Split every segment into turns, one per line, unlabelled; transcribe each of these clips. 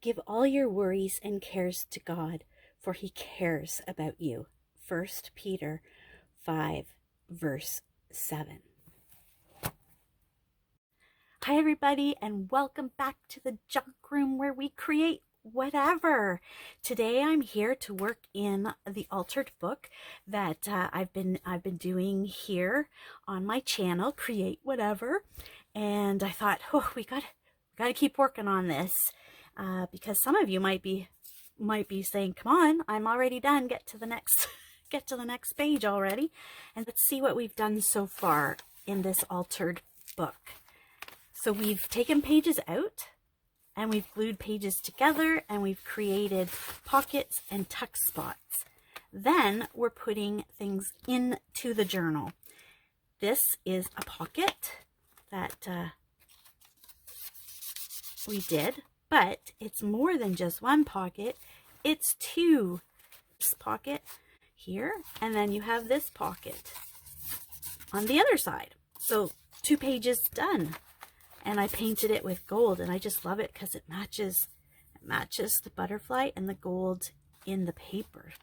Give all your worries and cares to God, for he cares about you. 1 Peter 5, verse 7. Hi, everybody, and welcome back to the junk room where we create whatever. Today I'm here to work in the altered book that I've been doing here on my channel, Create Whatever. And I thought, oh, we got to keep working on this because some of you might be saying, come on, I'm already done. Get to the next page already. And let's see what we've done so far in this altered book. So we've taken pages out and we've glued pages together and we've created pockets and tuck spots. Then we're putting things into the journal. This is a pocket that we did, but it's more than just one pocket. It's two. This pocket here, and then you have this pocket on the other side. So 2 pages done. And I painted it with gold, and I just love it because it matches the butterfly and the gold in the paper.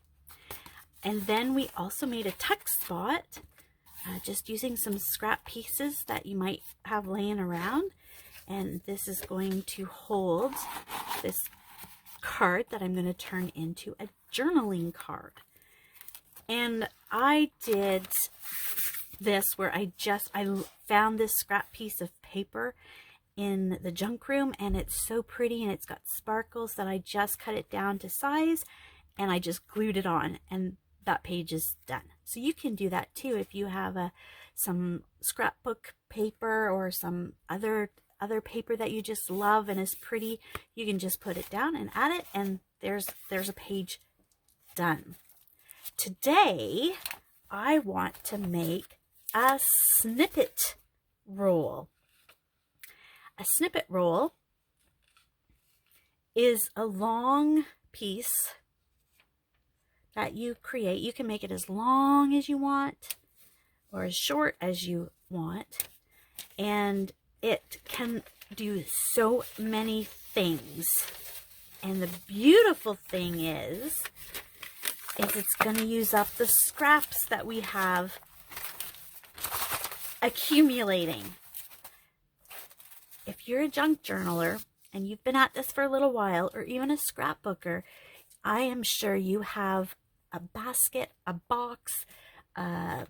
And then we also made a tuck spot just using some scrap pieces that you might have laying around. And this is going to hold this card that I'm going to turn into a journaling card. And I did this where I found this scrap piece of paper in the junk room, and it's so pretty and it's got sparkles that I just cut it down to size and I just glued it on, and that page is done. So you can do that too if you have some scrapbook paper or some other paper that you just love and is pretty. You can just put it down and add it, and there's a page done. Today I want to make a snippet roll. A snippet roll is a long piece that you create. You can make it as long as you want or as short as you want, and it can do so many things. And the beautiful thing is it's going to use up the scraps that we have accumulating. If you're a junk journaler and you've been at this for a little while, or even a scrapbooker, I am sure you have a basket, a box, a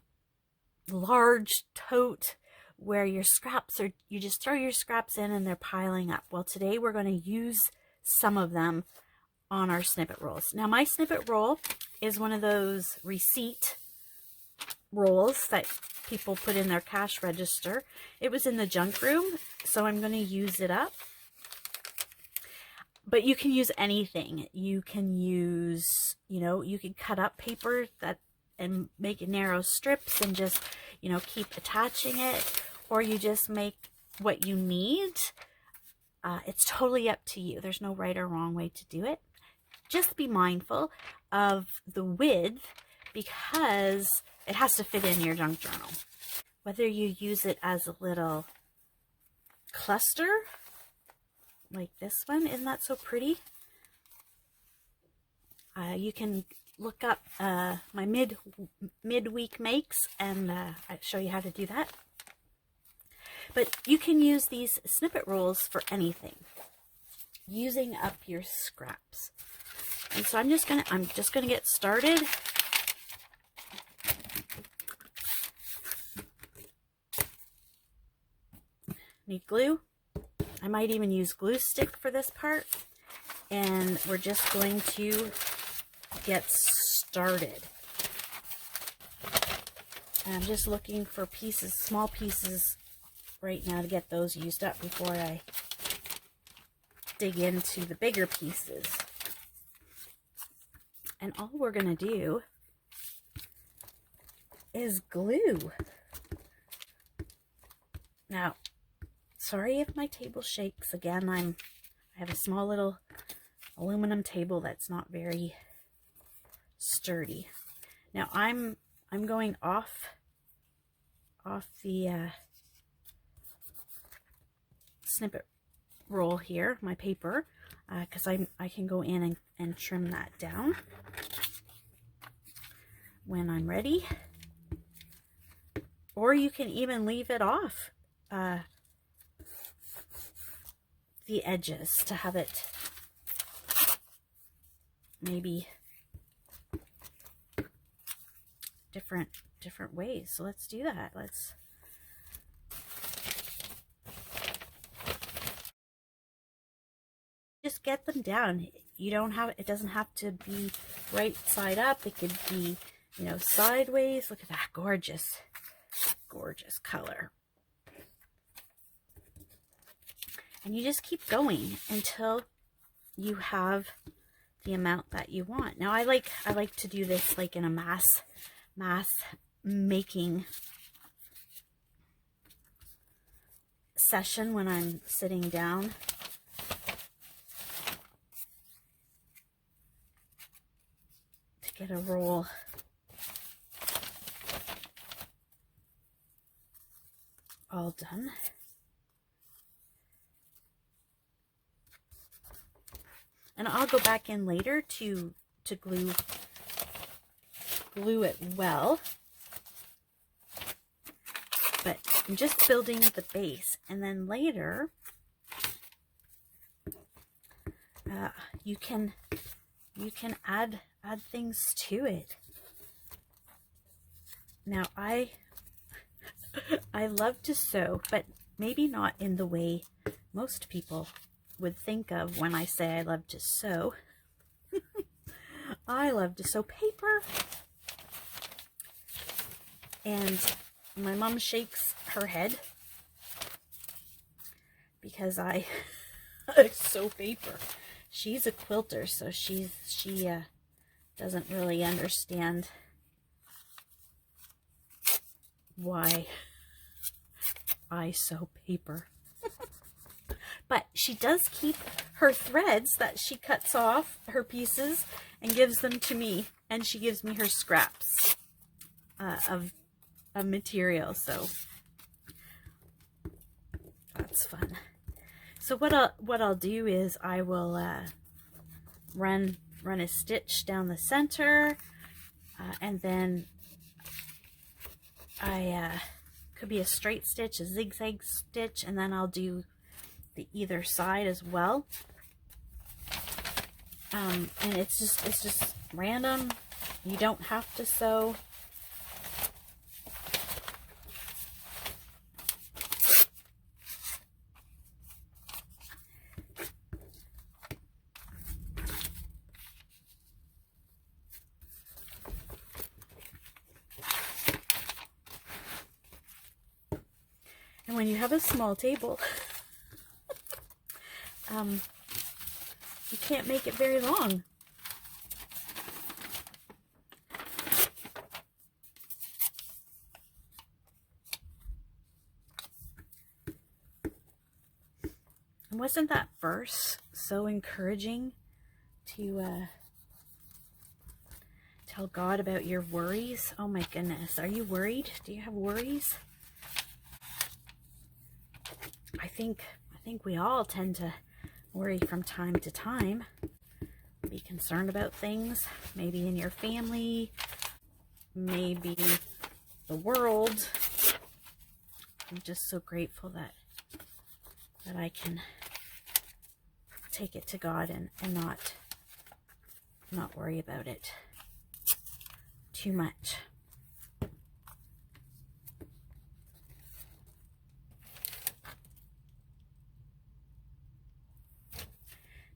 large tote where your scraps are, you just throw your scraps in and they're piling up. Well, today we're going to use some of them on our snippet rolls. Now, my snippet roll is one of those receipt rolls that people put in their cash register. It was in the junk room, so I'm going to use it up. But you can use anything. You can use, you can cut up paper and make narrow strips and just, keep attaching it, or you just make what you need. It's totally up to you. There's no right or wrong way to do it. Just be mindful of the width because it has to fit in your junk journal. Whether you use it as a little cluster, like this one, isn't that so pretty? You can look up my midweek makes, and I show you how to do that. But you can use these snippet rolls for anything, using up your scraps. And so I'm just gonna get started. Need glue. I might even use glue stick for this part. And we're just going to get started. And I'm just looking for pieces, small pieces right now to get those used up before I dig into the bigger pieces. And all we're going to do is glue. Now, sorry if my table shakes. Again, I have a small little aluminum table that's not very sturdy. Now I'm going off the snippet roll here, my paper. because I can go in and trim that down when I'm ready. Or you can even leave it off the edges to have it maybe different ways. So let's do that. Let's just get them down. You don't have, it doesn't have to be right side up. It could be, you know, sideways. Look at that gorgeous, gorgeous color. And you just keep going until you have the amount that you want. Now I like to do this like in a mass making session when I'm sitting down. To get a roll all done. And I'll go back in later to glue it well. But I'm just building the base, and then later you can add things to it. Now I love to sew, but maybe not in the way most people would think of when I say I love to sew. I love to sew paper. And my mom shakes her head because I sew paper. She's a quilter, so she doesn't really understand why I sew paper. But she does keep her threads that she cuts off, her pieces, and gives them to me. And she gives me her scraps of material. So that's fun. So what I'll do is I will run a stitch down the center, and then I could be a straight stitch, a zigzag stitch, and then I'll do the either side as well. And it's just random. You don't have to sew. And when you have a small table, you can't make it very long. And wasn't that verse so encouraging to tell God about your worries? Oh my goodness, are you worried? Do you have worries? I think we all tend to worry from time to time. Be concerned about things, maybe in your family, maybe the world. I'm just so grateful that I can take it to God and not worry about it too much.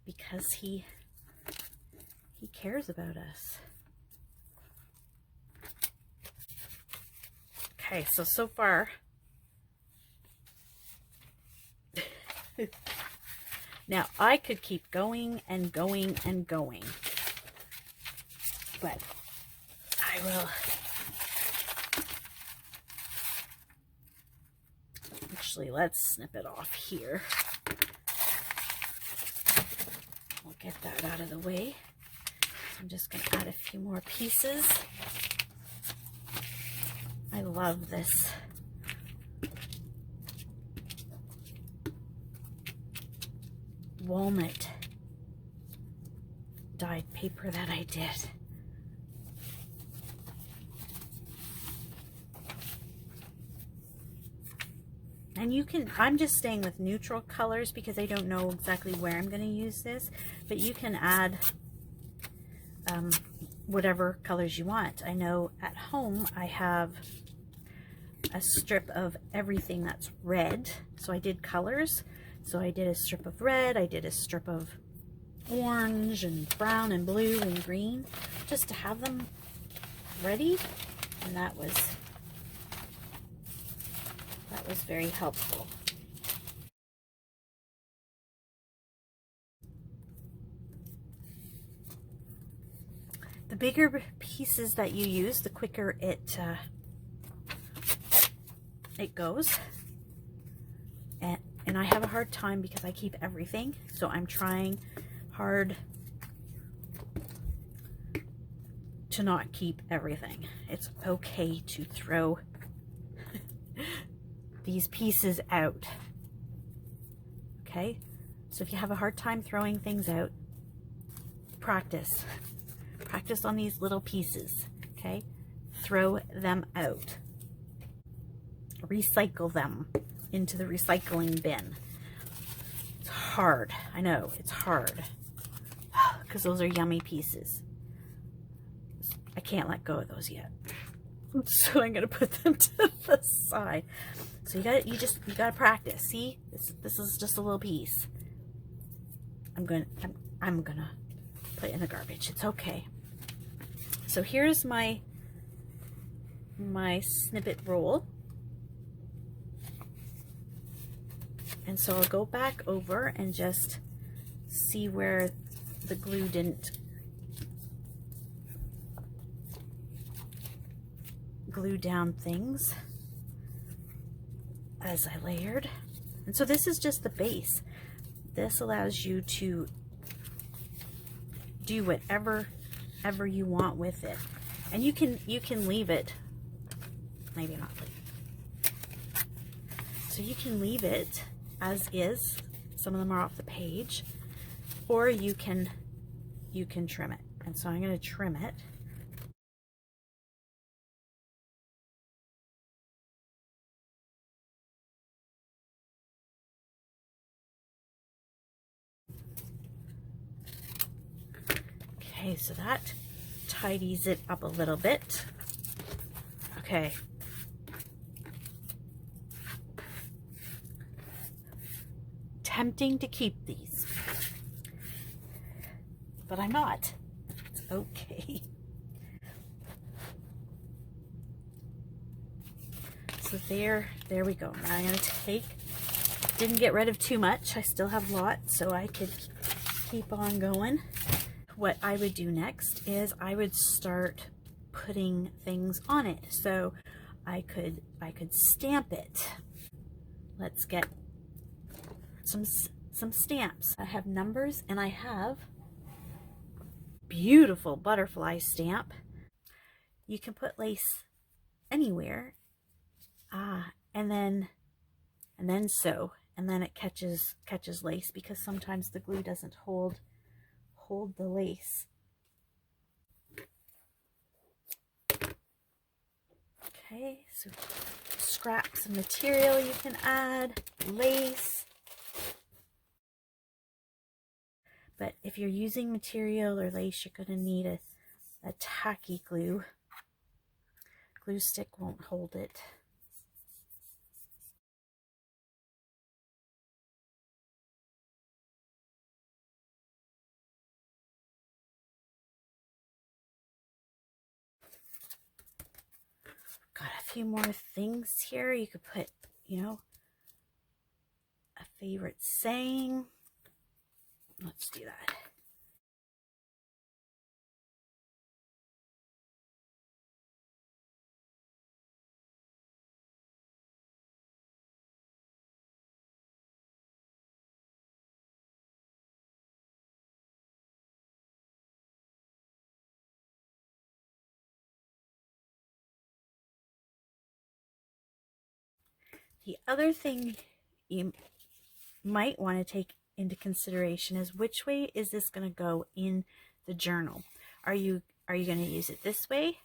Because he cares about us. Okay, so far now I could keep going and going and going, but I will actually, let's snip it off here. We'll get that out of the way. I'm just going to add a few more pieces. I love this. Walnut dyed paper that I did. And you can, I'm just staying with neutral colors because I don't know exactly where I'm going to use this, but you can add whatever colors you want. I know at home I have a strip of everything that's red, so I did colors. So I did a strip of red, I did a strip of orange and brown and blue and green, just to have them ready, and that was very helpful. The bigger pieces that you use, the quicker it goes. And I have a hard time because I keep everything, so I'm trying hard to not keep everything. It's okay to throw these pieces out. Okay? So if you have a hard time throwing things out, practice. Practice on these little pieces. Okay? Throw them out. Recycle them into the recycling bin. It's hard. I know, it's hard. Because those are yummy pieces. I can't let go of those yet. So I'm gonna put them to the side. So you gotta practice. See? This is just a little piece. I'm gonna put it in the garbage. It's okay. So here's my snippet roll. And so I'll go back over and just see where the glue didn't glue down things as I layered. And so this is just the base. This allows you to do whatever you want with it. And you can leave it, maybe not leave. So you can leave it as is. Some of them are off the page, or you can trim it. And so I'm going to trim it. Okay, so that tidies it up a little bit. Okay. Tempting to keep these, but I'm not. It's okay. So there we go. Now I'm going to didn't get rid of too much. I still have lots, so I could keep on going. What I would do next is I would start putting things on it. So I could stamp it. Let's get some stamps. I have numbers, and I have beautiful butterfly stamp. You can put lace anywhere, and then sew, and then it catches lace, because sometimes the glue doesn't hold the lace. Okay, so scraps of material you can add, lace. But if you're using material or lace, you're going to need a tacky glue. Glue stick won't hold it. Got a few more things here. You could put, a favorite saying. Let's do that. The other thing you might want to take into consideration is which way is this going to go in the journal. Are you going to use it this way?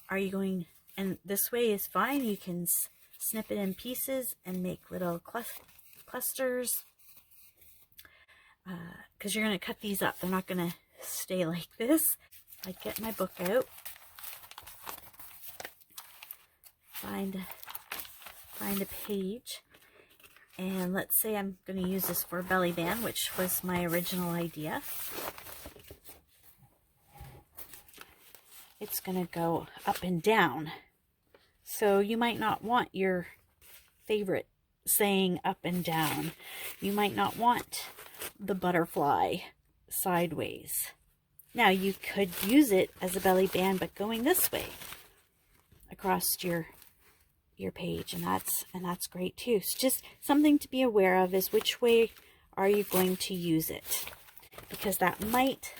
Are you going, and this way is fine. You can snip it in pieces and make little clusters. Because you're going to cut these up. They're not going to stay like this. I get my book out. Find a page. And let's say I'm going to use this for a belly band, which was my original idea. It's going to go up and down. So you might not want your favorite saying up and down. You might not want the butterfly sideways. Now you could use it as a belly band, but going this way across your page, and that's great too. So just something to be aware of is which way are you going to use it, because that might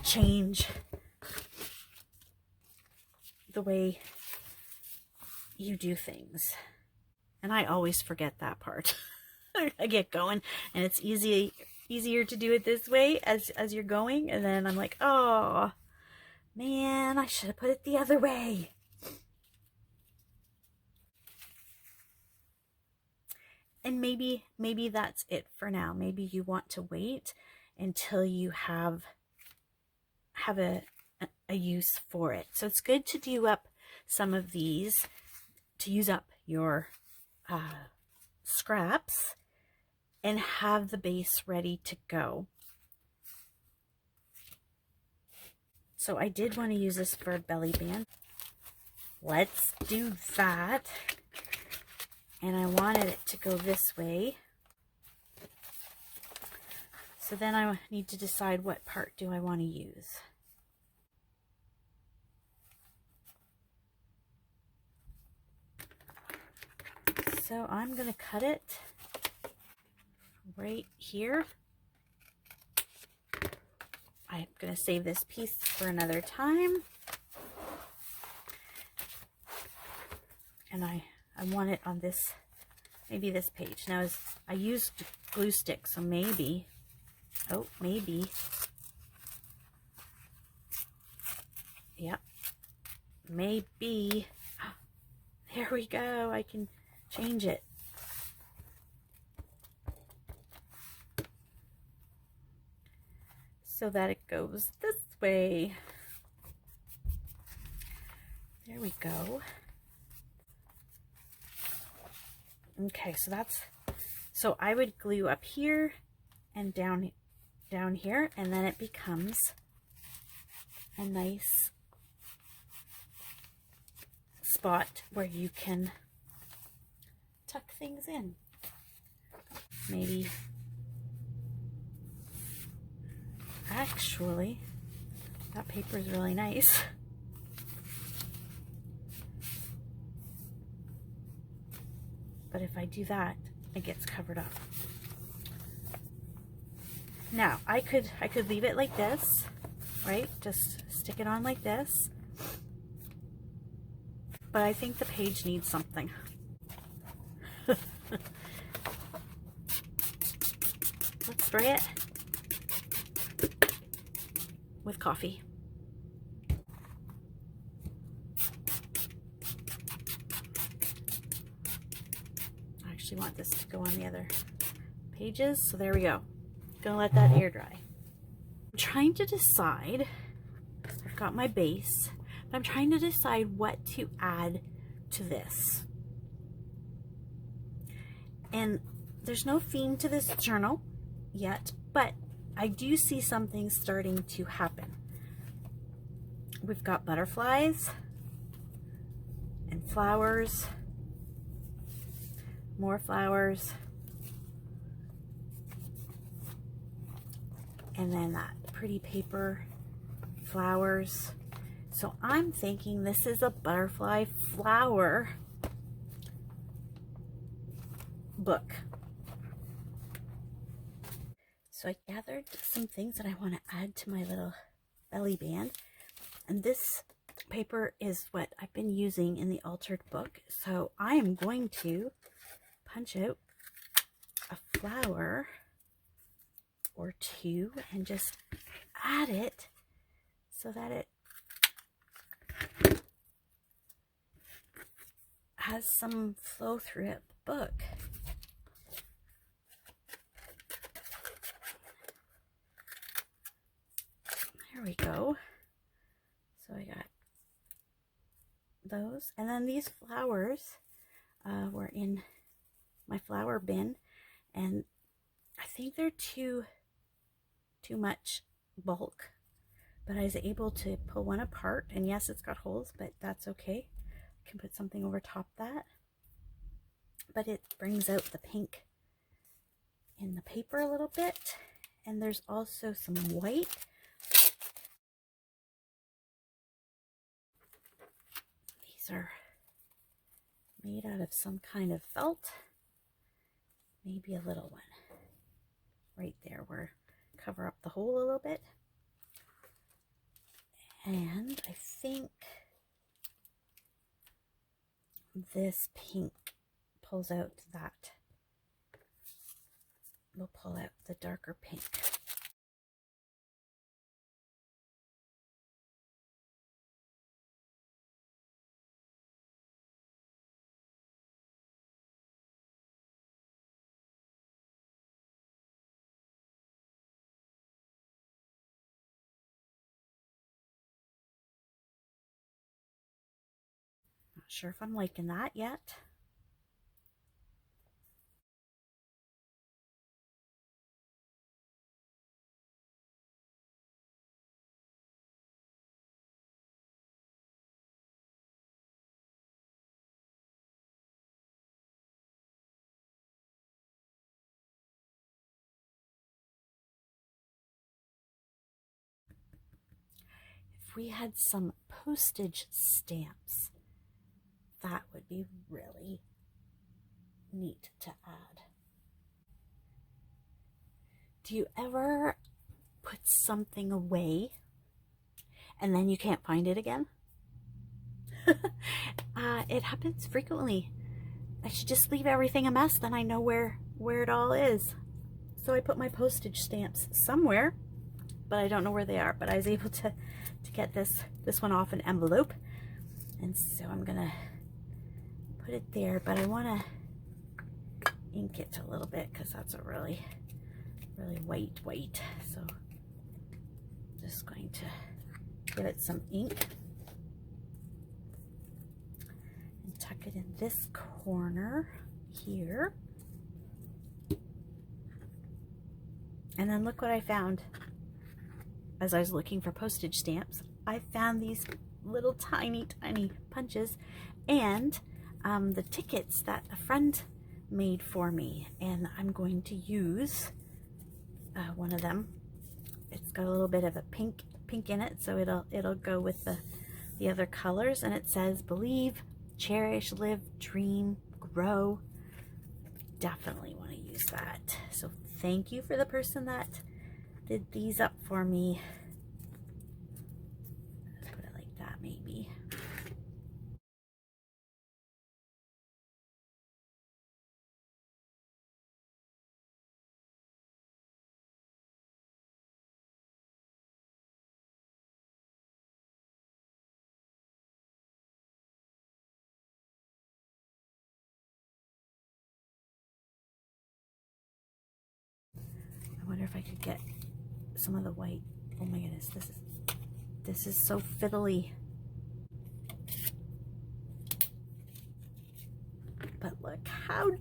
change the way you do things. And I always forget that part. I get going and it's easier to do it this way as you're going, and then I'm like, oh man, I should have put it the other way. And maybe that's it for now. Maybe you want to wait until you have a use for it. So it's good to do up some of these, to use up your scraps and have the base ready to go. So I did want to use this for a belly band. Let's do that. And I wanted it to go this way. So then I need to decide what part do I want to use. So I'm going to cut it right here. I'm going to save this piece for another time. And I want it on this, maybe this page. Now I used glue stick, so maybe, oh, maybe, yep, maybe, there we go, I can change it. So that it goes this way. There we go. Okay, so I would glue up here and down here, and then it becomes a nice spot where you can tuck things in. Maybe, actually, that paper is really nice. But if I do that, it gets covered up. Now, I could leave it like this, right? Just stick it on like this. But I think the page needs something. Let's spray it with coffee. I want this to go on the other pages, so there we go. Gonna let that air dry. I'm trying to decide, I've got my base, but I'm trying to decide what to add to this. And there's no theme to this journal yet, but I do see something starting to happen. We've got butterflies and flowers, more flowers, and then that pretty paper, flowers. So I'm thinking this is a butterfly flower book. So I gathered some things that I want to add to my little belly band, and this paper is what I've been using in the altered book. So I am going to punch out a flower or two and just add it so that it has some flow through it, the book. There we go. So I got those, and then these flowers were in my flower bin, and I think they're too much bulk, but I was able to pull one apart, and yes, it's got holes, but that's okay. I can put something over top that, but it brings out the pink in the paper a little bit. And there's also some white. These are made out of some kind of felt, maybe a little one right there where cover up the hole a little bit. And I think this pink pulls out that. We'll pull out the darker pink. Not sure if I'm liking that yet. If we had some postage stamps, that would be really neat to add. Do you ever put something away and then you can't find it again? It happens frequently. I should just leave everything a mess, then I know where it all is. So I put my postage stamps somewhere, but I don't know where they are. But I was able to get this one off an envelope, and so I'm gonna put it there. But I want to ink it a little bit because that's a really white. So I'm just going to give it some ink and tuck it in this corner here. And then look what I found. As I was looking for postage stamps, I found these little tiny punches and the tickets that a friend made for me, and I'm going to use one of them. It's got a little bit of a pink in it, so it'll go with the other colors, and it says believe, cherish, live, dream, grow. Definitely want to use that. So thank you for the person that did these up for me. Let's put it like that, maybe. I wonder if I could get some of the white. Oh my goodness, this is so fiddly. But look how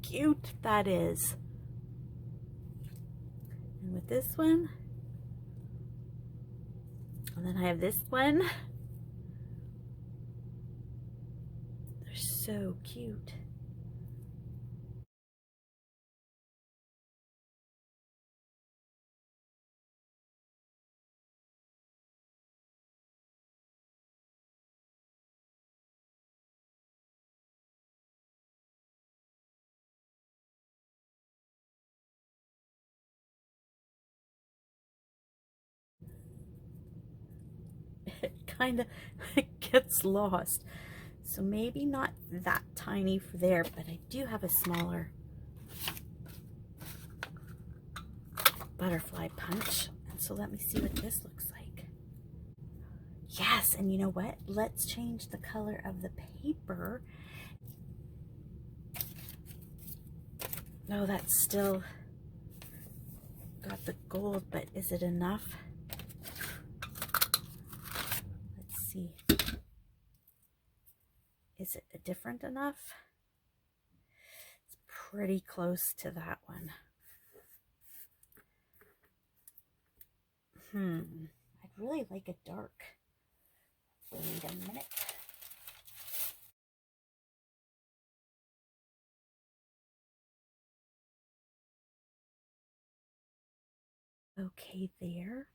cute that is. And with this one, and then I have this one. They're so cute. It kind of gets lost. So maybe not that tiny for there, but I do have a smaller. butterfly punch. And so let me see what this looks like. Yes, and you know what? Let's change the color of the paper. No, that's still got the gold, but is it enough? Let's see. Is it different enough? It's pretty close to that one. I'd really like a dark. Wait a minute. Okay, there.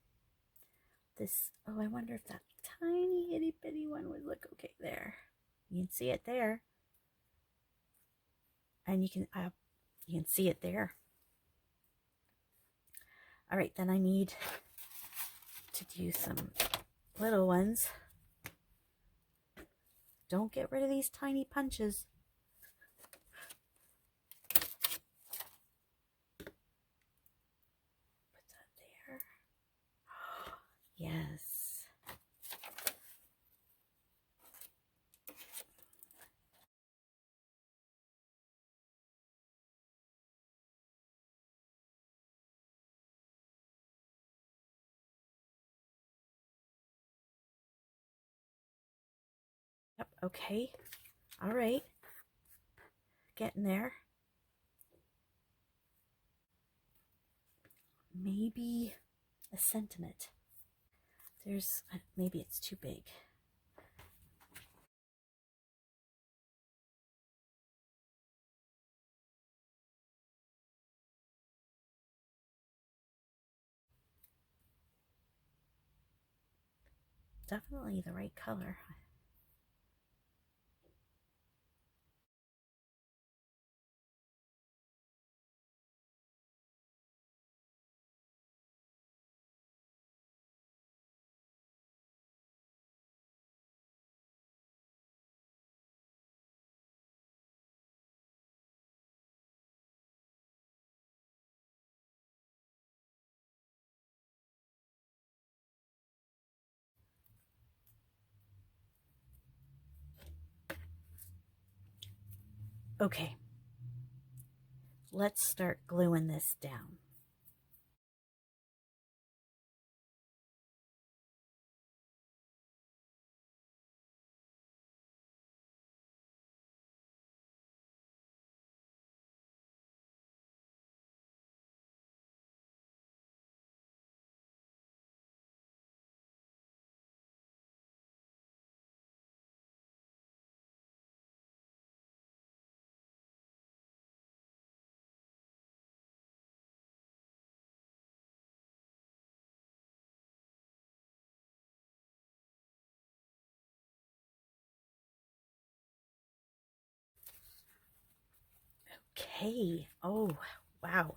This, oh, I wonder if that tiny itty bitty one would look okay there. You can see it there. And you can see it there. All right, then I need to do some little ones. Don't get rid of these tiny punches. Put that there. Yes. Yep, okay. All right. Getting there. Maybe a sentiment. There's, maybe it's too big. Definitely the right color. Okay. Let's start gluing this down. Okay. Oh, wow.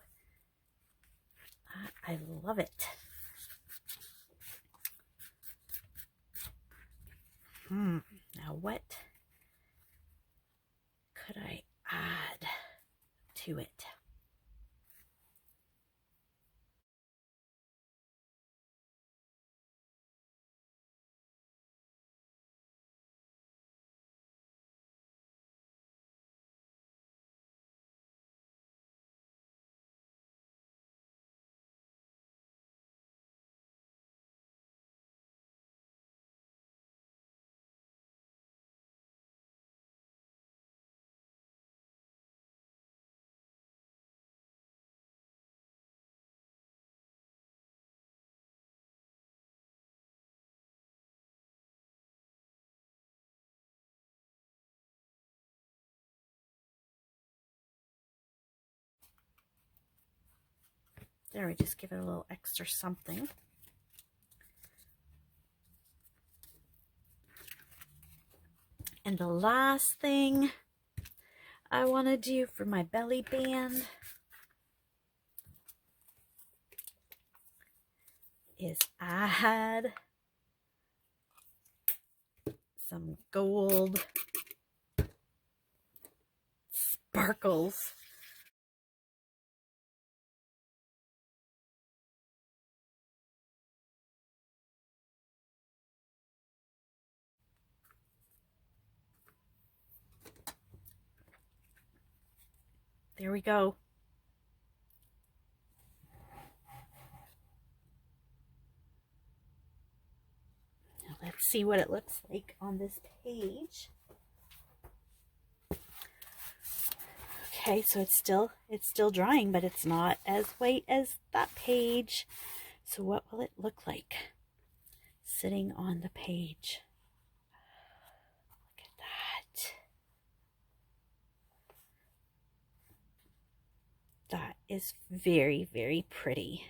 I love it. Now what could I add to it? There, we just give it a little extra something. And the last thing I want to do for my belly band is add some gold sparkles. There we go. Now let's see what it looks like on this page. Okay, so it's still drying, but it's not as white as that page. So what will it look like sitting on the page? Look at that. That is very, very pretty.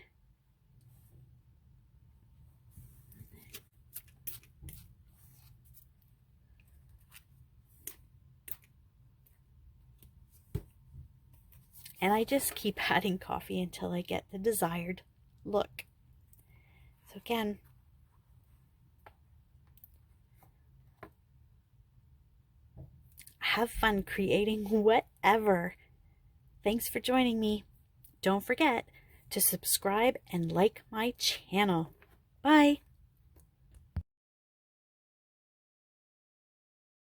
And I just keep adding coffee until I get the desired look. So again, have fun creating whatever. Thanks for joining me. Don't forget to subscribe and like my channel. Bye.